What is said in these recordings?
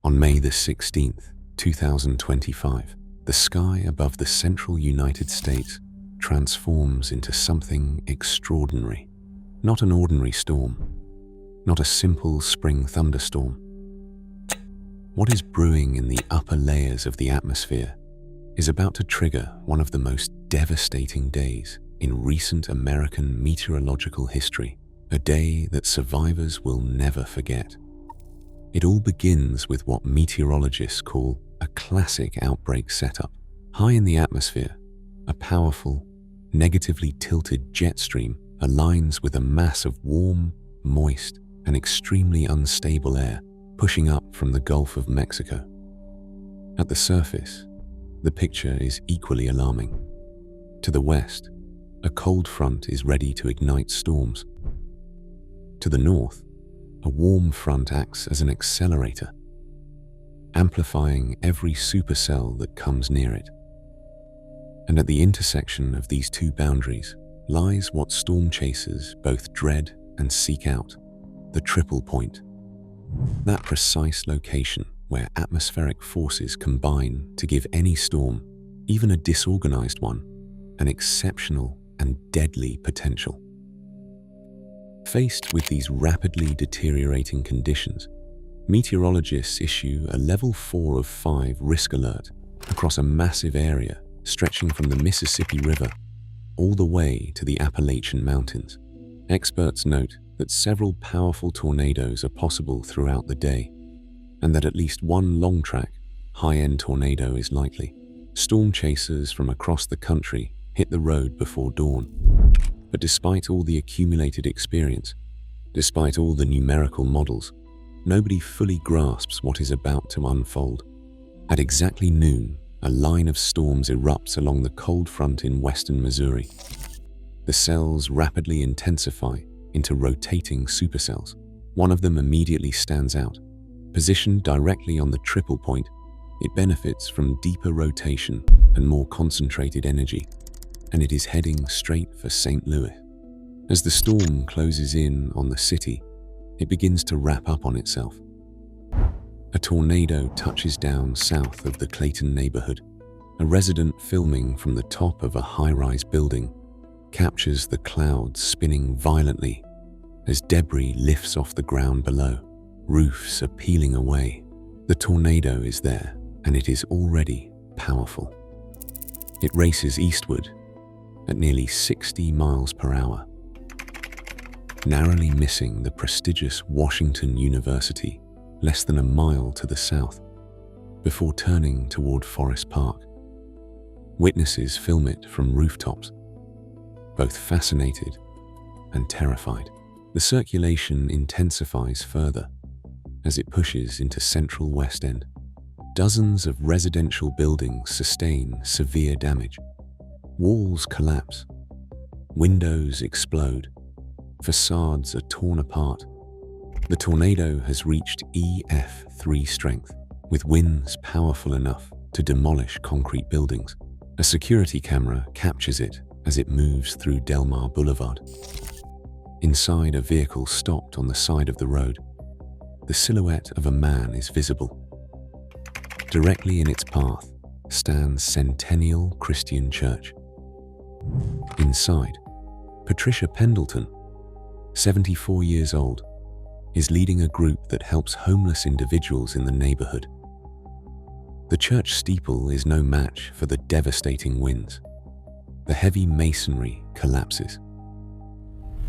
On May the 16th, 2025, the sky above the central United States transforms into something extraordinary. Not an ordinary storm, not a simple spring thunderstorm. What is brewing in the upper layers of the atmosphere is about to trigger one of the most devastating days in recent American meteorological history, a day that survivors will never forget. It all begins with what meteorologists call a classic outbreak setup. High in the atmosphere, a powerful, negatively tilted jet stream aligns with a mass of warm, moist, and extremely unstable air pushing up from the Gulf of Mexico. At the surface, the picture is equally alarming. To the west, a cold front is ready to ignite storms. To the north, a warm front acts as an accelerator, amplifying every supercell that comes near it. And at the intersection of these two boundaries lies what storm chasers both dread and seek out, the triple point. That precise location where atmospheric forces combine to give any storm, even a disorganized one, an exceptional and deadly potential. Faced with these rapidly deteriorating conditions, meteorologists issue a level 4 of 5 risk alert across a massive area stretching from the Mississippi River all the way to the Appalachian Mountains. Experts note that several powerful tornadoes are possible throughout the day, and that at least one long-track, high-end tornado is likely. Storm chasers from across the country hit the road before dawn. But despite all the accumulated experience, despite all the numerical models, nobody fully grasps what is about to unfold. At exactly noon, a line of storms erupts along the cold front in western Missouri. The cells rapidly intensify into rotating supercells. One of them immediately stands out. Positioned directly on the triple point, it benefits from deeper rotation and more concentrated energy, and it is heading straight for St. Louis. As the storm closes in on the city, it begins to wrap up on itself. A tornado touches down south of the Clayton neighborhood. A resident filming from the top of a high-rise building captures the clouds spinning violently as debris lifts off the ground below. Roofs are peeling away. The tornado is there, and it is already powerful. It races eastward at nearly 60 miles per hour, narrowly missing the prestigious Washington University less than a mile to the south, before turning toward Forest Park. Witnesses film it from rooftops, both fascinated and terrified. The circulation intensifies further as it pushes into central West End. Dozens of residential buildings sustain severe damage. Walls collapse, windows explode, facades are torn apart. The tornado has reached EF3 strength, with winds powerful enough to demolish concrete buildings. A security camera captures it as it moves through Delmar Boulevard. Inside, a vehicle stopped on the side of the road. The silhouette of a man is visible. Directly in its path stands Centennial Christian Church. Inside, Patricia Pendleton, 74 years old, is leading a group that helps homeless individuals in the neighborhood. The church steeple is no match for the devastating winds. The heavy masonry collapses.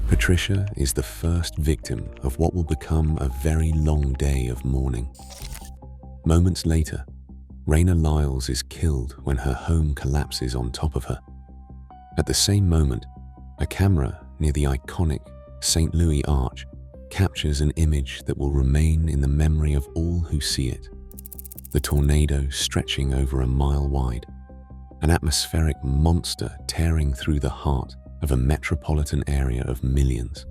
Patricia is the first victim of what will become a very long day of mourning. Moments later, Raina Lyles is killed when her home collapses on top of her. At the same moment, a camera near the iconic St. Louis Arch captures an image that will remain in the memory of all who see it. The tornado stretching over a mile wide, an atmospheric monster tearing through the heart of a metropolitan area of millions.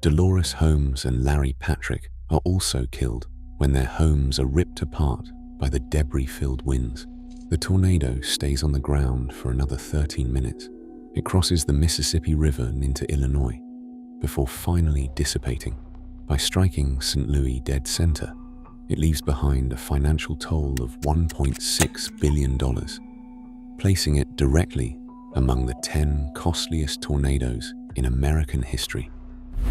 Dolores Holmes and Larry Patrick are also killed when their homes are ripped apart by the debris-filled winds. The tornado stays on the ground for another 13 minutes. It crosses the Mississippi River and into Illinois, before finally dissipating by striking St. Louis dead center. It leaves behind a financial toll of $1.6 billion, placing it directly among the 10 costliest tornadoes in American history.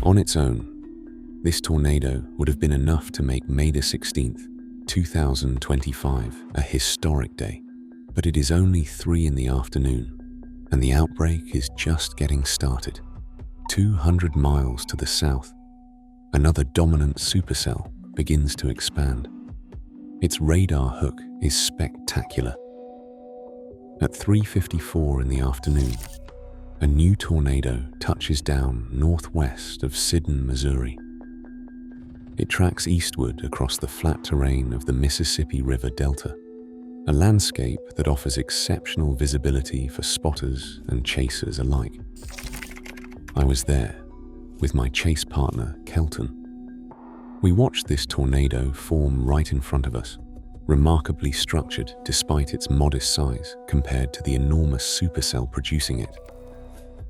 On its own, this tornado would have been enough to make May 16th, 2025 a historic day. But it is only 3 in the afternoon, and the outbreak is just getting started. 200 miles to the south, another dominant supercell begins to expand. Its radar hook is spectacular. At 3:54 in the afternoon, a new tornado touches down northwest of Sidon, Missouri. It tracks eastward across the flat terrain of the Mississippi River Delta, a landscape that offers exceptional visibility for spotters and chasers alike. I was there with my chase partner, Kelton. We watched this tornado form right in front of us, remarkably structured despite its modest size compared to the enormous supercell producing it.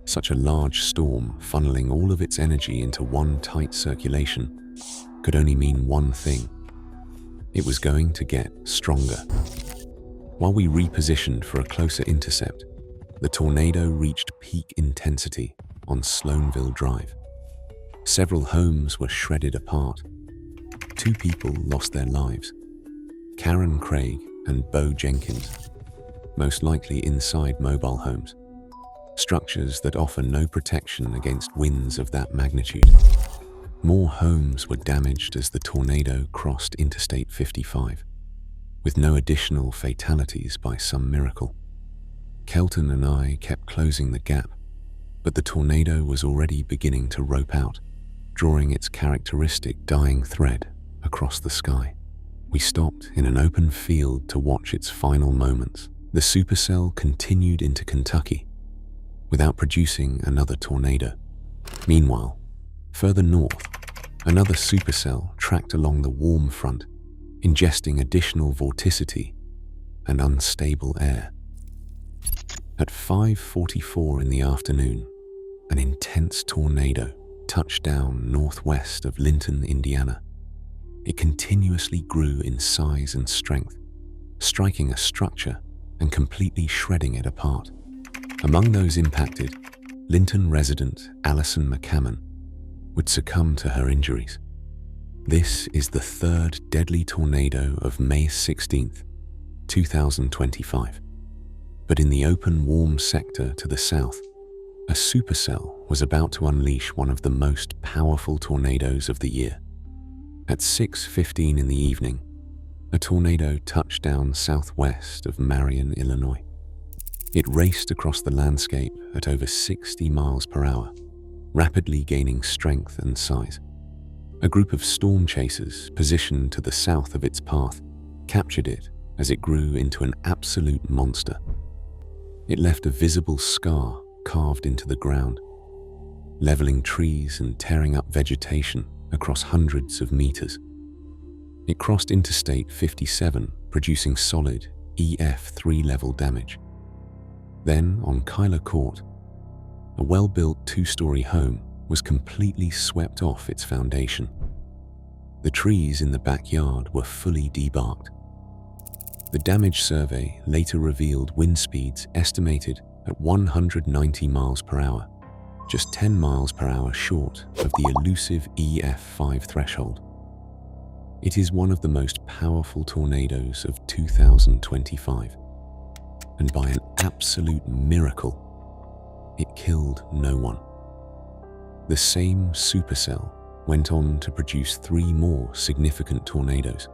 Such a large storm funneling all of its energy into one tight circulation could only mean one thing. It was going to get stronger. While we repositioned for a closer intercept, the tornado reached peak intensity on Sloanville Drive. Several homes were shredded apart. 2 people lost their lives, Karen Craig and Bo Jenkins, most likely inside mobile homes, structures that offer no protection against winds of that magnitude. More homes were damaged as the tornado crossed Interstate 55, with no additional fatalities by some miracle. Kelton and I kept closing the gap, but the tornado was already beginning to rope out, drawing its characteristic dying thread across the sky. We stopped in an open field to watch its final moments. The supercell continued into Kentucky without producing another tornado. Meanwhile, further north, another supercell tracked along the warm front, ingesting additional vorticity and unstable air. At 5:44 in the afternoon, an intense tornado touched down northwest of Linton, Indiana. It continuously grew in size and strength, striking a structure and completely shredding it apart. Among those impacted, Linton resident Allison McCammon would succumb to her injuries. This is the 3rd deadly tornado of May 16th, 2025. But in the open, warm sector to the south, a supercell was about to unleash one of the most powerful tornadoes of the year. At 6:15 in the evening, a tornado touched down southwest of Marion, Illinois. It raced across the landscape at over 60 miles per hour, rapidly gaining strength and size. A group of storm chasers positioned to the south of its path captured it as it grew into an absolute monster. It left a visible scar carved into the ground, leveling trees and tearing up vegetation across hundreds of meters. It crossed Interstate 57, producing solid EF3 level damage. Then, on Kyler Court, a well-built 2-story home was completely swept off its foundation. The trees in the backyard were fully debarked. The damage survey later revealed wind speeds estimated at 190 miles per hour, just 10 miles per hour short of the elusive EF5 threshold. It is one of the most powerful tornadoes of 2025, and by an absolute miracle, it killed no one. The same supercell went on to produce 3 more significant tornadoes,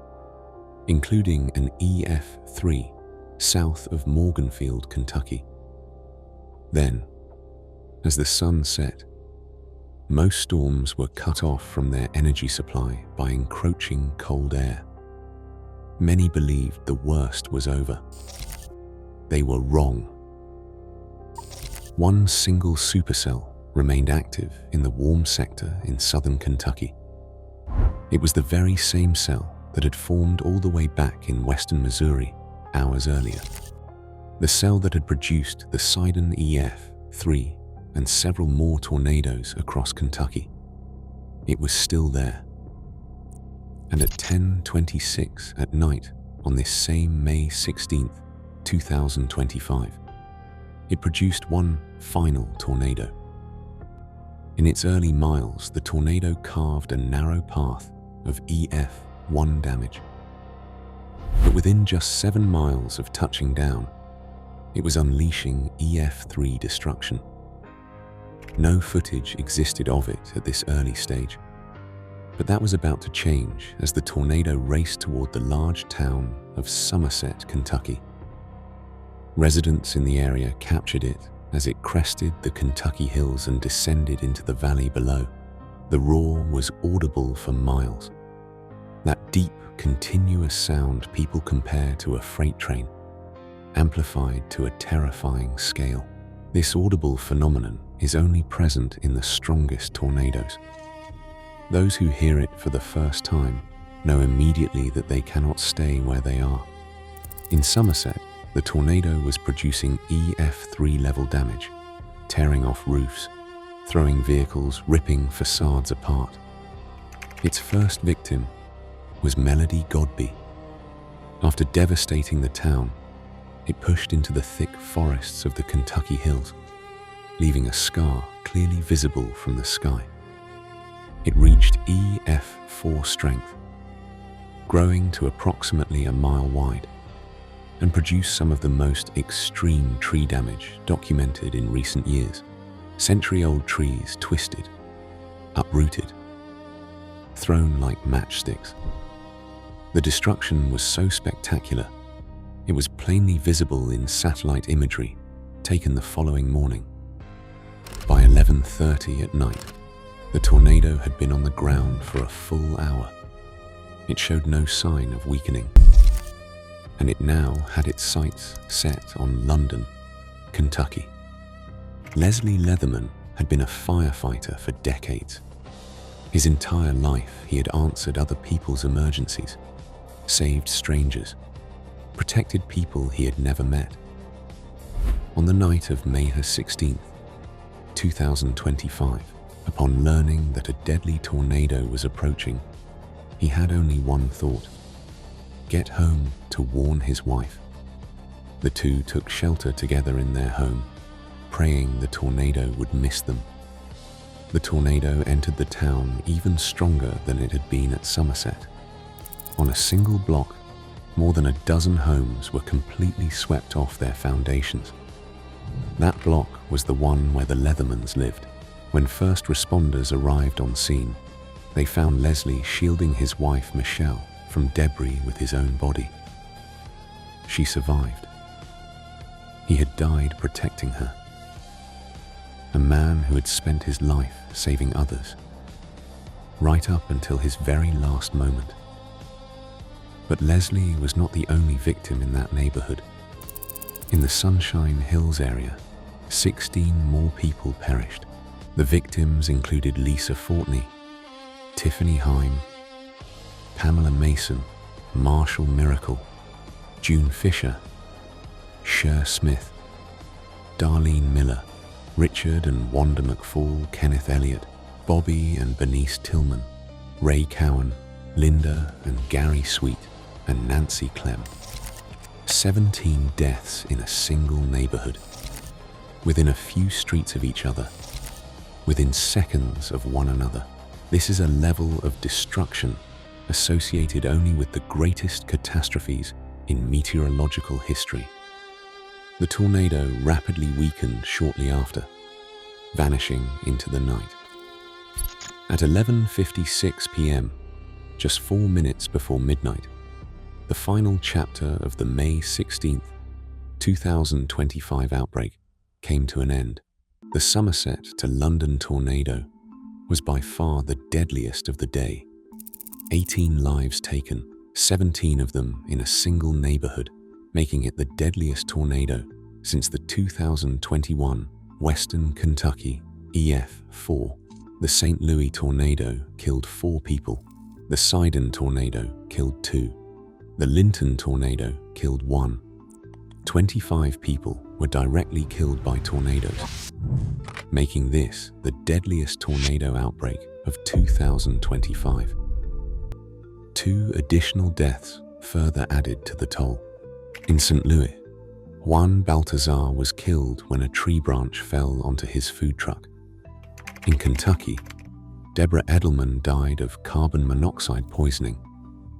including an EF3 south of Morganfield, Kentucky. Then, as the sun set, most storms were cut off from their energy supply by encroaching cold air. Many believed the worst was over. They were wrong. One single supercell remained active in the warm sector in southern Kentucky. It was the very same cell that had formed all the way back in western Missouri hours earlier. The cell that had produced the Sidon EF3 and several more tornadoes across Kentucky. It was still there. And at 10:26 at night on this same May 16th, 2025, it produced one final tornado. In its early miles, the tornado carved a narrow path of EF1 damage. But within just 7 miles of touching down, it was unleashing EF3 destruction. No footage existed of it at this early stage, but that was about to change as the tornado raced toward the large town of Somerset, Kentucky. Residents in the area captured it as it crested the Kentucky hills and descended into the valley below. The roar was audible for miles. That deep, continuous sound people compare to a freight train, amplified to a terrifying scale. This audible phenomenon is only present in the strongest tornadoes. Those who hear it for the first time know immediately that they cannot stay where they are. In Somerset, the tornado was producing EF3 level damage, tearing off roofs, throwing vehicles, ripping facades apart. Its first victim was Melody Godby. After devastating the town, it pushed into the thick forests of the Kentucky hills, leaving a scar clearly visible from the sky. It reached EF4 strength, growing to approximately a mile wide, and produced some of the most extreme tree damage documented in recent years. Century-old trees twisted, uprooted, thrown like matchsticks. The destruction was so spectacular, it was plainly visible in satellite imagery taken the following morning. By 11:30 at night, the tornado had been on the ground for a full hour. It showed no sign of weakening, and it now had its sights set on London, Kentucky. Leslie Leatherman had been a firefighter for decades. His entire life, he had answered other people's emergencies, saved strangers, protected people he had never met. On the night of May 16th, 2025, upon learning that a deadly tornado was approaching, he had only one thought: get home to warn his wife. The two took shelter together in their home, praying the tornado would miss them. The tornado entered the town even stronger than it had been at Somerset. On a single block, more than a dozen homes were completely swept off their foundations. That block was the one where the Leathermans lived. When first responders arrived on scene, they found Leslie shielding his wife Michelle from debris with his own body. She survived. He had died protecting her. A man who had spent his life saving others, right up until his very last moment. But Leslie was not the only victim in that neighborhood. In the Sunshine Hills area, 16 more people perished. The victims included Lisa Fortney, Tiffany Heim, Pamela Mason, Marshall Miracle, June Fisher, Cher Smith, Darlene Miller, Richard and Wanda McFall, Kenneth Elliott, Bobby and Bernice Tillman, Ray Cowan, Linda and Gary Sweet, and Nancy Clem. 17 deaths in a single neighborhood, within a few streets of each other, within seconds of one another. This is a level of destruction associated only with the greatest catastrophes in meteorological history. The tornado rapidly weakened shortly after, vanishing into the night. At 11:56 p.m., just 4 minutes before midnight, the final chapter of the May 16th, 2025 outbreak came to an end. The Somerset to London tornado was by far the deadliest of the day. 18 lives taken, 17 of them in a single neighborhood, making it the deadliest tornado since the 2021 Western Kentucky EF4. The St. Louis tornado killed 4 people. The Sidon tornado killed 2. The Linton tornado killed 1. 25 people were directly killed by tornadoes, making this the deadliest tornado outbreak of 2025. 2 additional deaths further added to the toll. In St. Louis, Juan Baltazar was killed when a tree branch fell onto his food truck. In Kentucky, Deborah Edelman died of carbon monoxide poisoning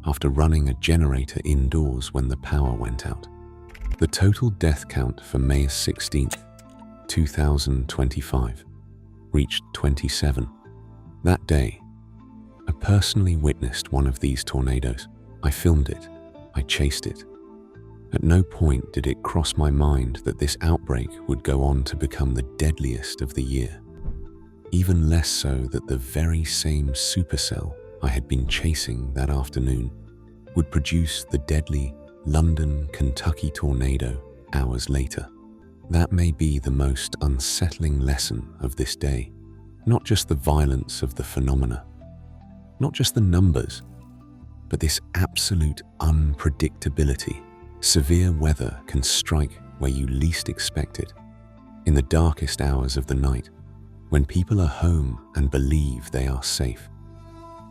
after running a generator indoors when the power went out. The total death count for May 16, 2025, reached 27. That day, I personally witnessed one of these tornadoes. I filmed it. I chased it. At no point did it cross my mind that this outbreak would go on to become the deadliest of the year. Even less so that the very same supercell I had been chasing that afternoon would produce the deadly London, Kentucky tornado hours later. That may be the most unsettling lesson of this day. Not just the violence of the phenomena, not just the numbers, but this absolute unpredictability. Severe weather can strike where you least expect it, in the darkest hours of the night, when people are home and believe they are safe.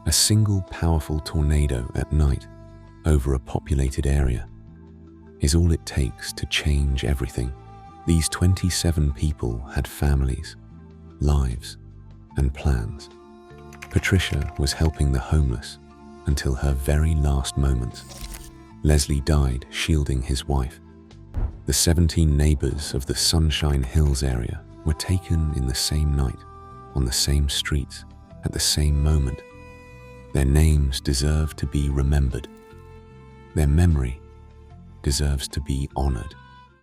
A single powerful tornado at night over a populated area is all it takes to change everything. These 27 people had families, lives, and plans. Patricia was helping the homeless until her very last moments. Leslie died shielding his wife. The 17 neighbors of the Sunshine Hills area were taken in the same night, on the same streets, at the same moment. Their names deserve to be remembered. Their memory deserves to be honored.